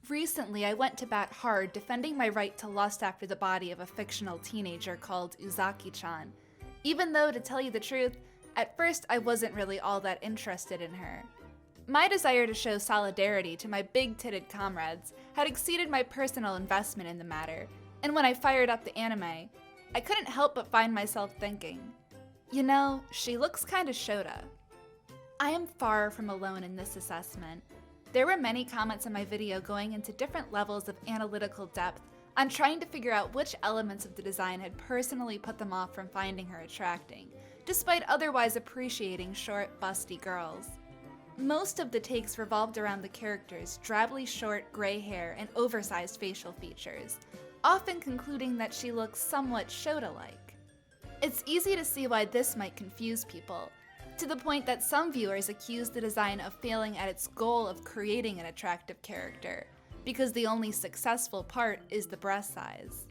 Recently, I went to bat hard defending my right to lust after the body of a fictional teenager called Uzaki-chan, even though, to tell you the truth, at first I wasn't really all that interested in her. My desire to show solidarity to my big-titted comrades had exceeded my personal investment in the matter, and when I fired up the anime, I couldn't help but find myself thinking, you know, she looks kinda Shota. I am far from alone in this assessment. There were many comments in my video going into different levels of analytical depth on trying to figure out which elements of the design had personally put them off from finding her attracting, despite otherwise appreciating short, busty girls. Most of the takes revolved around the character's drably short gray hair and oversized facial features, often concluding that she looks somewhat Shota-like. It's easy to see why this might confuse people, to the point that some viewers accuse the design of failing at its goal of creating an attractive character, because the only successful part is the breast size.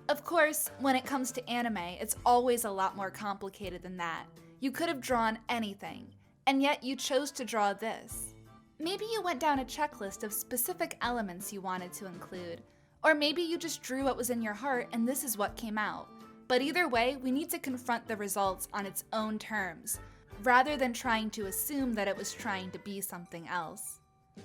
Of course, when it comes to anime, it's always a lot more complicated than that. You could have drawn anything, and yet you chose to draw this. Maybe you went down a checklist of specific elements you wanted to include, or maybe you just drew what was in your heart and this is what came out. But either way, we need to confront the results on its own terms, rather than trying to assume that it was trying to be something else.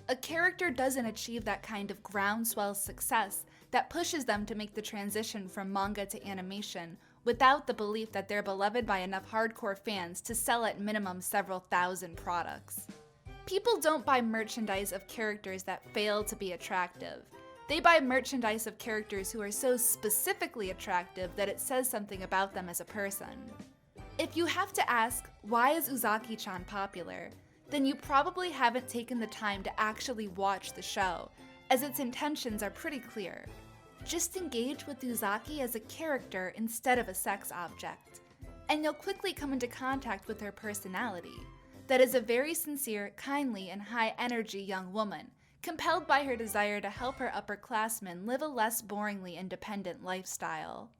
A character doesn't achieve that kind of groundswell success that pushes them to make the transition from manga to animation without the belief that they're beloved by enough hardcore fans to sell at minimum several thousand products. People don't buy merchandise of characters that fail to be attractive. They buy merchandise of characters who are so specifically attractive that it says something about them as a person. If you have to ask, why is Uzaki-chan popular, then you probably haven't taken the time to actually watch the show, as its intentions are pretty clear. Just engage with Uzaki as a character instead of a sex object, and you'll quickly come into contact with her personality. That is a very sincere, kindly, and high-energy young woman, compelled by her desire to help her upperclassmen live a less boringly independent lifestyle.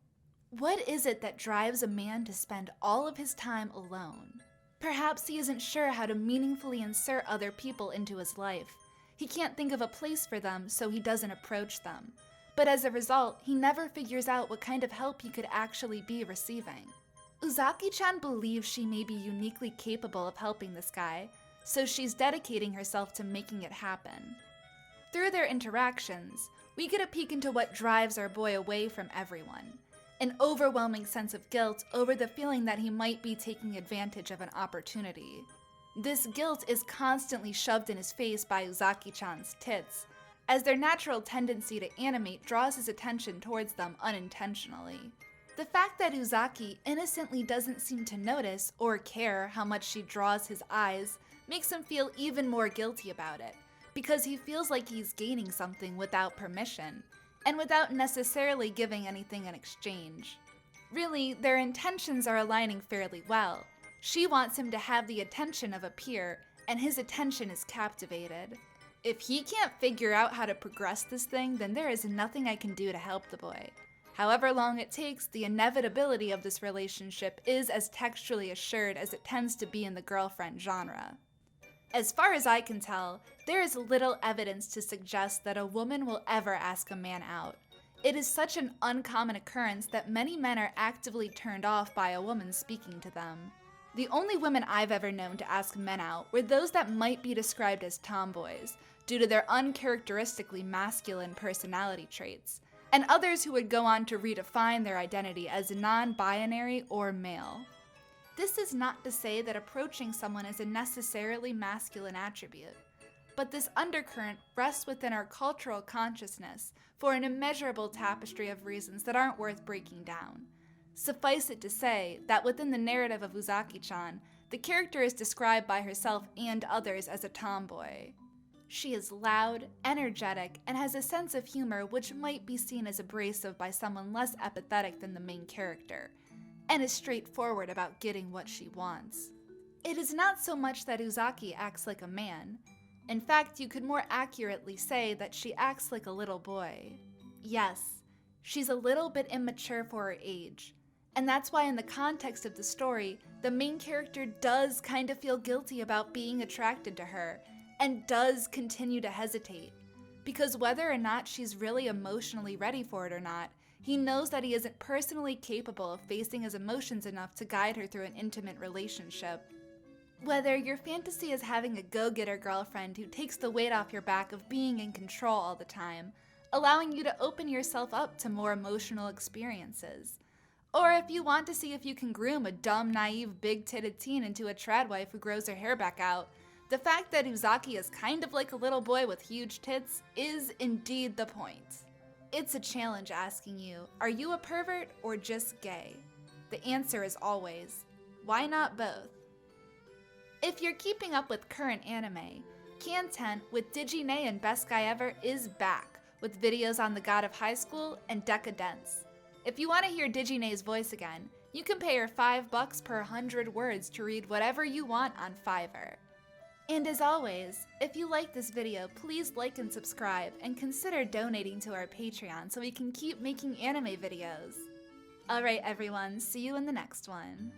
What is it that drives a man to spend all of his time alone? Perhaps he isn't sure how to meaningfully insert other people into his life. He can't think of a place for them, so he doesn't approach them. But as a result, he never figures out what kind of help he could actually be receiving. Uzaki-chan believes she may be uniquely capable of helping this guy, so she's dedicating herself to making it happen. Through their interactions, we get a peek into what drives our boy away from everyone. An overwhelming sense of guilt over the feeling that he might be taking advantage of an opportunity. This guilt is constantly shoved in his face by Uzaki-chan's tits, as their natural tendency to animate draws his attention towards them unintentionally. The fact that Uzaki innocently doesn't seem to notice or care how much she draws his eyes makes him feel even more guilty about it, because he feels like he's gaining something without permission, and without necessarily giving anything in exchange. Really, their intentions are aligning fairly well. She wants him to have the attention of a peer, and his attention is captivated. If he can't figure out how to progress this thing, then there is nothing I can do to help the boy. However long it takes, the inevitability of this relationship is as textually assured as it tends to be in the girlfriend genre. As far as I can tell, there is little evidence to suggest that a woman will ever ask a man out. It is such an uncommon occurrence that many men are actively turned off by a woman speaking to them. The only women I've ever known to ask men out were those that might be described as tomboys, due to their uncharacteristically masculine personality traits, and others who would go on to redefine their identity as non-binary or male. This is not to say that approaching someone is a necessarily masculine attribute, but this undercurrent rests within our cultural consciousness for an immeasurable tapestry of reasons that aren't worth breaking down. Suffice it to say that within the narrative of Uzaki-chan, the character is described by herself and others as a tomboy. She is loud, energetic, and has a sense of humor which might be seen as abrasive by someone less apathetic than the main character, and is straightforward about getting what she wants. It is not so much that Uzaki acts like a man. In fact, you could more accurately say that she acts like a little boy. Yes, she's a little bit immature for her age, and that's why in the context of the story, the main character does kind of feel guilty about being attracted to her, and does continue to hesitate. Because whether or not she's really emotionally ready for it or not, he knows that he isn't personally capable of facing his emotions enough to guide her through an intimate relationship. Whether your fantasy is having a go-getter girlfriend who takes the weight off your back of being in control all the time, allowing you to open yourself up to more emotional experiences. Or if you want to see if you can groom a dumb, naive, big-titted teen into a trad wife who grows her hair back out, the fact that Uzaki is kind of like a little boy with huge tits is indeed the point. It's a challenge asking you, are you a pervert or just gay? The answer is always, why not both? If you're keeping up with current anime, Kanten with Digine and Best Guy Ever is back, with videos on the God of High School and Decadence. If you want to hear Digine's voice again, you can pay her $5 per 100 words to read whatever you want on Fiverr. And as always, if you like this video, please like and subscribe, and consider donating to our Patreon so we can keep making anime videos. Alright everyone, see you in the next one.